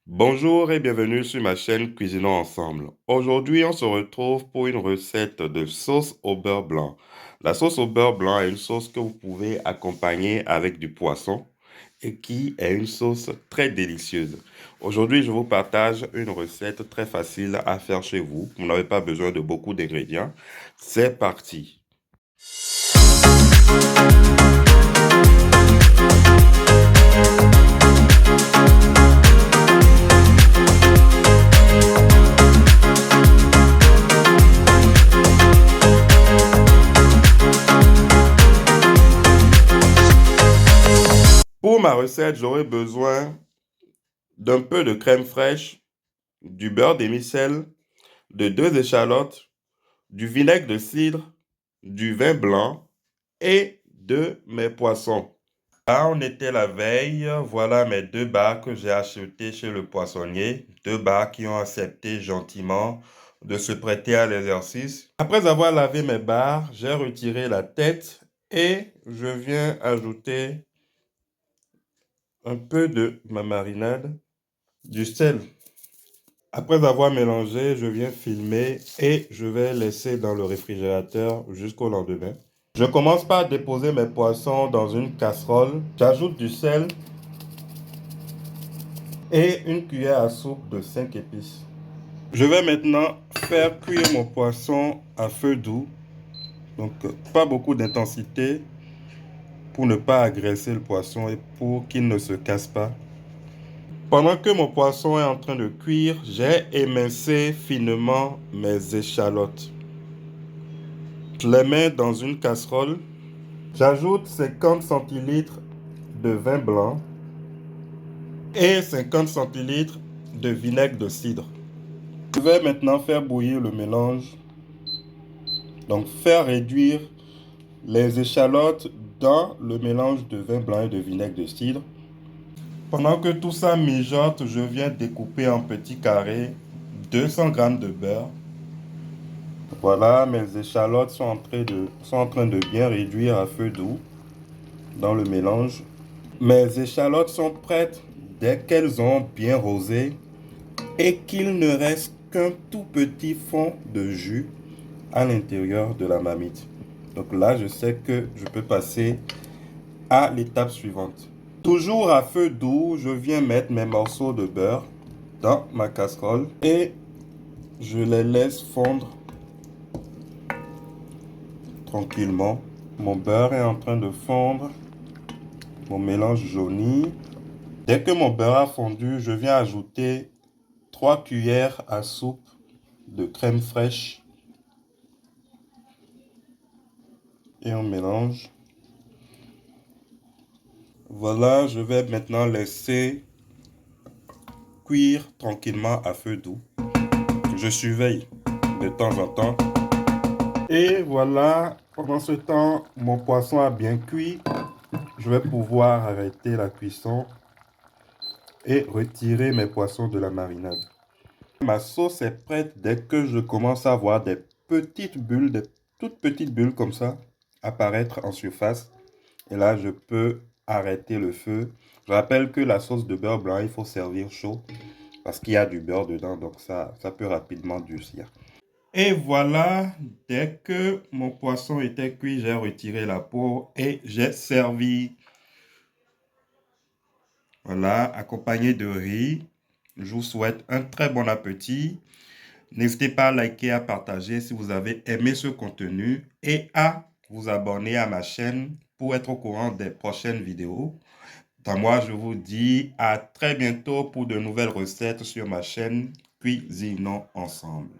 Bonjour et bienvenue sur ma chaîne Cuisinons Ensemble. Aujourd'hui, on se retrouve pour une recette de sauce au beurre blanc. La sauce au beurre blanc est une sauce que vous pouvez accompagner avec du poisson et qui est une sauce très délicieuse. Aujourd'hui, je vous partage une recette très facile à faire chez vous. Vous n'avez pas besoin de beaucoup d'ingrédients. C'est parti! Pour ma recette, j'aurai besoin d'un peu de crème fraîche, du beurre demi-sel, de 2 échalotes, du vinaigre de cidre, du vin blanc et de mes poissons. Là, on était la veille. Voilà mes 2 bars que j'ai achetés chez le poissonnier. 2 bars qui ont accepté gentiment de se prêter à l'exercice. Après avoir lavé mes bars, j'ai retiré la tête et je viens ajouter un peu de ma marinade, du sel. Après avoir mélangé, je viens filmer et je vais laisser dans le réfrigérateur jusqu'au lendemain. Je commence par déposer mes poissons dans une casserole. J'ajoute du sel et une cuillère à soupe de 5 épices. Je vais maintenant faire cuire mon poisson à feu doux. Donc pas beaucoup d'intensité pour ne pas agresser le poisson et pour qu'il ne se casse pas. Pendant que mon poisson est en train de cuire, j'ai émincé finement mes échalotes. Je les mets dans une casserole. J'ajoute 50 centilitres de vin blanc et 50 centilitres de vinaigre de cidre. Je vais maintenant faire bouillir le mélange. Donc faire réduire les échalotes dans le mélange de vin blanc et de vinaigre de cidre. Pendant que tout ça mijote, je viens découper en petits carrés 200 g de beurre. Voilà, mes échalotes sont en train de bien réduire à feu doux dans le mélange. Mes échalotes sont prêtes dès qu'elles ont bien rosé et qu'il ne reste qu'un tout petit fond de jus à l'intérieur de la marmite. Donc là, je sais que je peux passer à l'étape suivante. Toujours à feu doux, je viens mettre mes morceaux de beurre dans ma casserole et je les laisse fondre tranquillement. Mon beurre est en train de fondre. Mon mélange jaunit. Dès que mon beurre a fondu, je viens ajouter 3 cuillères à soupe de crème fraîche. Et on mélange. Voilà, je vais maintenant laisser cuire tranquillement à feu doux. Je surveille de temps en temps. Et voilà, pendant ce temps, mon poisson a bien cuit. Je vais pouvoir arrêter la cuisson et retirer mes poissons de la marinade. Ma sauce est prête dès que je commence à voir des petites bulles, des toutes petites bulles comme ça, apparaître en surface. Et là, je peux arrêter le feu. Je rappelle que la sauce de beurre blanc, il faut servir chaud parce qu'il y a du beurre dedans, donc ça peut rapidement durcir. Et voilà, dès que mon poisson était cuit, j'ai retiré la peau et j'ai servi. Voilà, accompagné de riz. Je vous souhaite un très bon appétit. N'hésitez pas à liker, à partager si vous avez aimé ce contenu et à vous abonner à ma chaîne pour être au courant des prochaines vidéos. Moi, je vous dis à très bientôt pour de nouvelles recettes sur ma chaîne Cuisinons Ensemble.